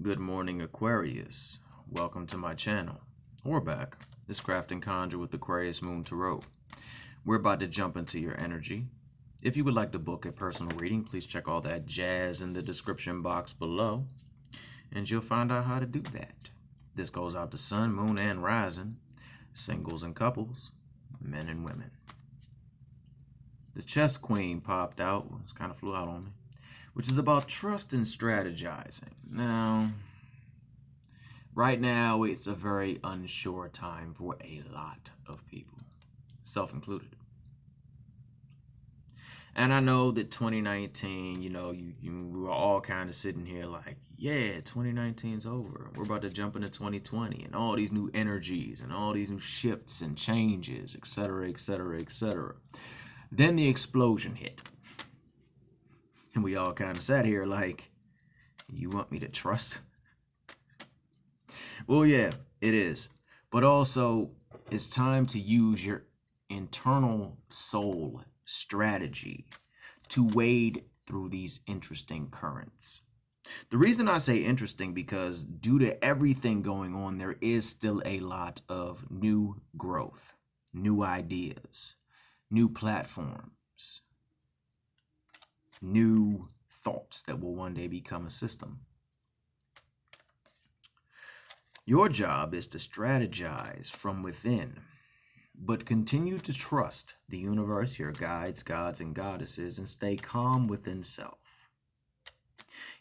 Good morning, Aquarius. Welcome to my channel. Or back. This Craft and Conjure with Aquarius Moon Tarot. We're about to jump into your energy. If you would like to book a personal reading, please check all that jazz in the description box below, and you'll find out how to do that. This goes out to Sun, Moon, and Rising, singles and couples, men and women. The Chess Queen popped out. It kind of flew out on me. Which is about trust and strategizing. Now, right now, it's a very unsure time for a lot of people, self-included. And I know that 2019, we were all kind of sitting here like, yeah, 2019's over. We're about to jump into 2020 and all these new energies and all these new shifts and changes, etc., etc., etc. Then the explosion hit. And we all kind of sat here like, you want me to trust? Well, yeah, it is. But also, it's time to use your internal soul strategy to wade through these interesting currents. The reason I say interesting because due to everything going on, there is still a lot of new growth, new ideas, new platforms, new thoughts that will one day become a system. Your job is to strategize from within, but continue to trust the universe, your guides, gods, and goddesses, and stay calm within self.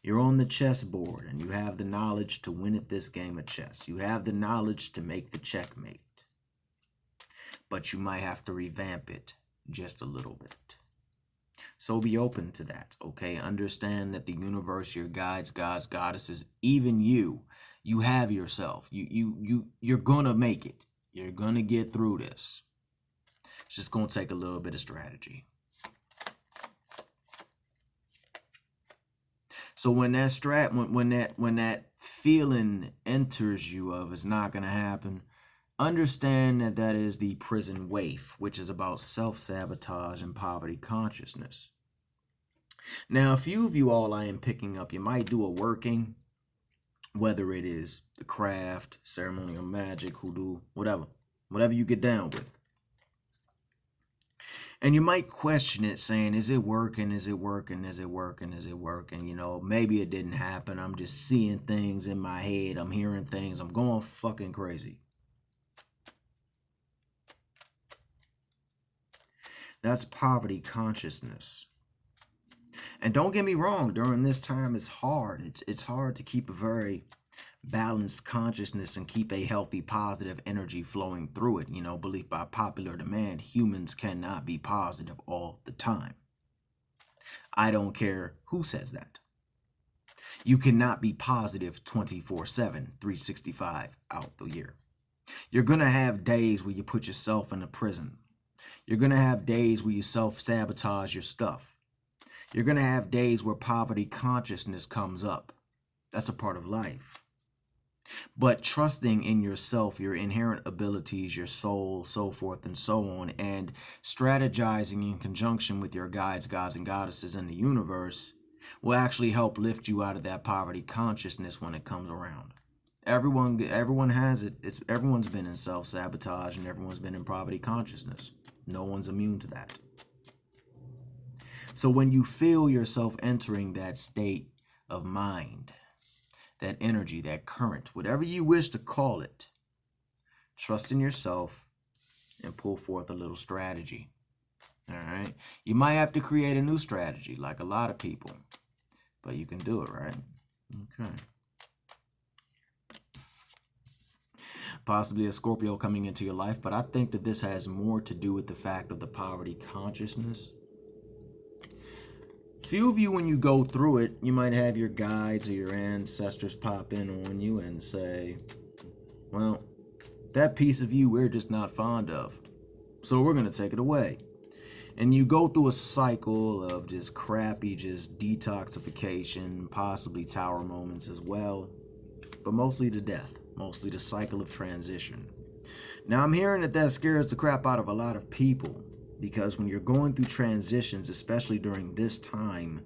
You're on the chessboard, and you have the knowledge to win at this game of chess. You have the knowledge to make the checkmate, but you might have to revamp it just a little bit. So be open to that, okay? Understand that the universe, your guides, gods, goddesses, even you have yourself. You're gonna make it. You're gonna get through this. It's just gonna take a little bit of strategy. So when that feeling enters you of it's not gonna happen, understand that that is the prison waif, which is about self-sabotage and poverty consciousness. Now, a few of you all I am picking up, you might do a working, whether it is the craft, ceremonial magic, hoodoo, whatever you get down with. And you might question it saying, is it working? Is it working? Is it working? Is it working? Maybe it didn't happen. I'm just seeing things in my head. I'm hearing things. I'm going fucking crazy. That's poverty consciousness. And don't get me wrong, during this time it's hard. It's hard to keep a very balanced consciousness and keep a healthy, positive energy flowing through it. Belief by popular demand, humans cannot be positive all the time. I don't care who says that. You cannot be positive 24/7, 365 out the year. You're going to have days where you put yourself in a prison. You're going to have days where you self-sabotage your stuff. You're going to have days where poverty consciousness comes up. That's a part of life. But trusting in yourself, your inherent abilities, your soul, so forth and so on, and strategizing in conjunction with your guides, gods, and goddesses in the universe will actually help lift you out of that poverty consciousness when it comes around. Everyone has it. Everyone's been in self-sabotage and everyone's been in poverty consciousness. No one's immune to that. So when you feel yourself entering that state of mind, that energy, that current, whatever you wish to call it, trust in yourself and pull forth a little strategy. All right? You might have to create a new strategy like a lot of people, but you can do it, right? Okay. Possibly a Scorpio coming into your life, but I think that this has more to do with the fact of the poverty consciousness. Few of you, when you go through it, you might have your guides or your ancestors pop in on you and say, well, that piece of you we're just not fond of, so we're going to take it away. And you go through a cycle of just crappy, just detoxification, possibly tower moments as well, but mostly to death. Mostly the cycle of transition. Now, I'm hearing that scares the crap out of a lot of people because when you're going through transitions, especially during this time,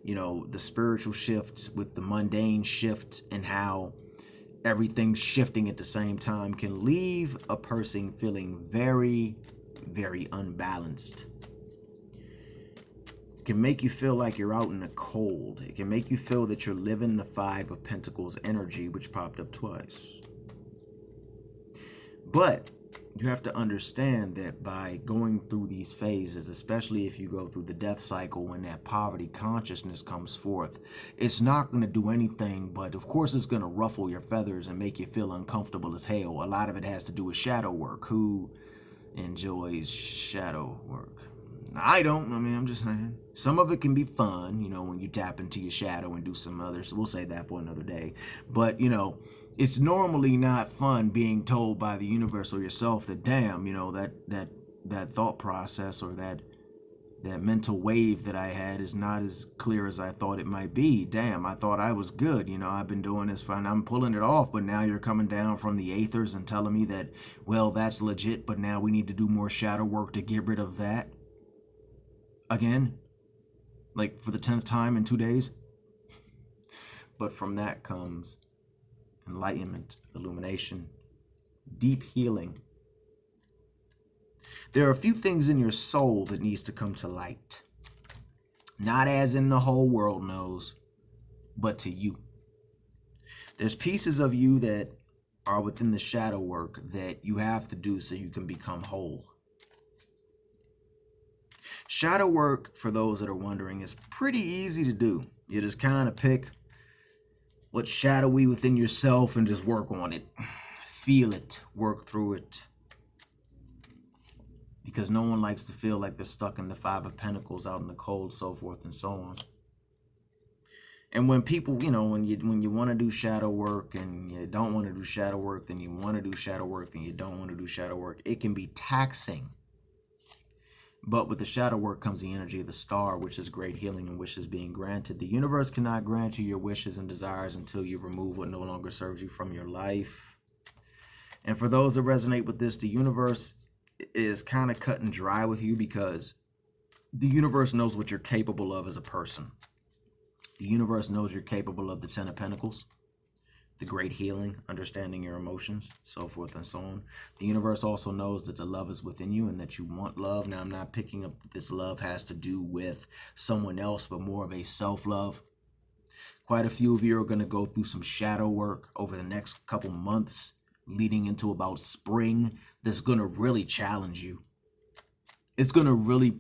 You know, the spiritual shifts with the mundane shift and how everything's shifting at the same time can leave a person feeling very, very unbalanced. It can make you feel like you're out in the cold. It can make you feel that you're living the Five of Pentacles energy, which popped up twice. But you have to understand that by going through these phases, especially if you go through the death cycle when that poverty consciousness comes forth, it's not going to do anything, but of course it's going to ruffle your feathers and make you feel uncomfortable as hell. A lot of it has to do with shadow work. Who enjoys shadow work? I don't. I mean, I'm just saying. Some of it can be fun, you know, when you tap into your shadow and do some others. So we'll say that for another day. But, you know, it's normally not fun being told by the universe or yourself that, damn, you know, that thought process or that mental wave that I had is not as clear as I thought it might be. Damn, I thought I was good. You know, I've been doing this fine. I'm pulling it off, but now you're coming down from the aethers and telling me that, well, that's legit, but now we need to do more shadow work to get rid of that. Again, like for the 10th time in 2 days. But from that comes enlightenment, illumination, deep healing. There are a few things in your soul that needs to come to light. Not as in the whole world knows, but to you. There's pieces of you that are within the shadow work that you have to do so you can become whole. Shadow work, for those that are wondering, is pretty easy to do. You just kind of pick what's shadowy within yourself and just work on it. Feel it, work through it. Because no one likes to feel like they're stuck in the Five of Pentacles out in the cold, so forth and so on. And when people, you know, when you want to do shadow work and you don't want to do shadow work, then you want to do shadow work, then you don't want to do shadow work, it can be taxing. But with the shadow work comes the energy of the star, which is great healing and wishes being granted. The universe cannot grant you your wishes and desires until you remove what no longer serves you from your life. And for those that resonate with this, the universe is kind of cut and dry with you because the universe knows what you're capable of as a person. The universe knows you're capable of the 10 of Pentacles, the great healing, understanding your emotions, so forth and so on. The universe also knows that the love is within you and that you want love. Now, I'm not picking up that this love has to do with someone else, but more of a self-love. Quite a few of you are going to go through some shadow work over the next couple months, leading into about spring, that's going to really challenge you. It's going to really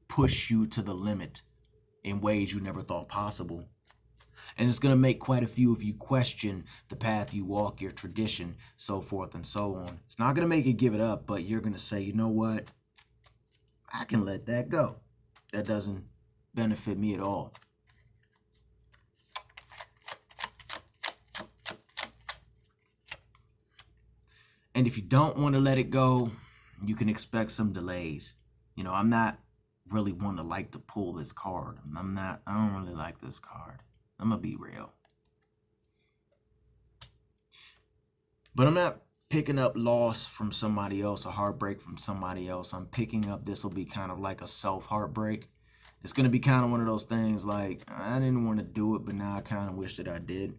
push you to the limit in ways you never thought possible. And it's going to make quite a few of you question the path you walk, your tradition, so forth and so on. It's not going to make you give it up, but you're going to say, you know what? I can let that go. That doesn't benefit me at all. And if you don't want to let it go, you can expect some delays. You know, I'm not really one to like to pull this card. I don't really like this card. I'm going to be real. But I'm not picking up loss from somebody else, a heartbreak from somebody else. I'm picking up, this will be kind of like a self-heartbreak. It's going to be kind of one of those things like, I didn't want to do it, but now I kind of wish that I did.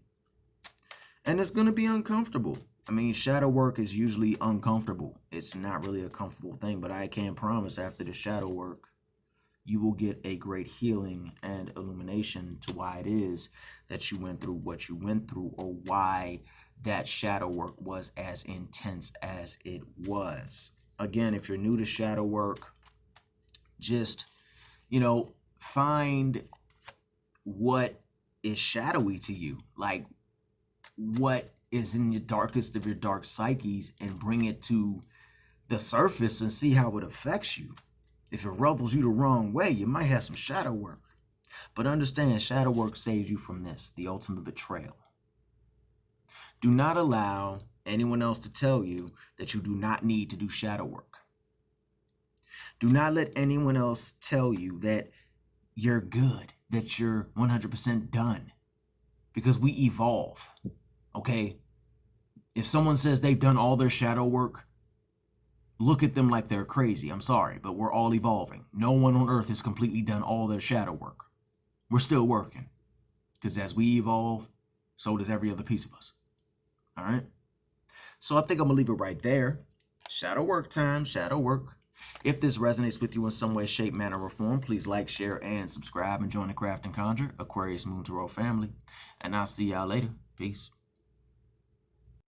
And it's going to be uncomfortable. I mean, shadow work is usually uncomfortable. It's not really a comfortable thing, but I can promise after the shadow work, you will get a great healing and illumination to why it is that you went through what you went through, or why that shadow work was as intense as it was. Again, if you're new to shadow work, just, you know, find what is shadowy to you. Like, what is in your darkest of your dark psyches, and bring it to the surface and see how it affects you. If it rubbles you the wrong way, you might have some shadow work. But understand, shadow work saves you from this, the ultimate betrayal. Do not allow anyone else to tell you that you do not need to do shadow work. Do not let anyone else tell you that you're good, that you're 100% done. Because we evolve, okay? If someone says they've done all their shadow work, look at them like they're crazy. I'm sorry, but we're all evolving. No one on earth has completely done all their shadow work. We're still working. Because as we evolve, so does every other piece of us. All right? So I think I'm going to leave it right there. Shadow work time, shadow work. If this resonates with you in some way, shape, manner, or form, please like, share, and subscribe and join the Craft and Conjure Aquarius Moon Tarot family. And I'll see y'all later. Peace.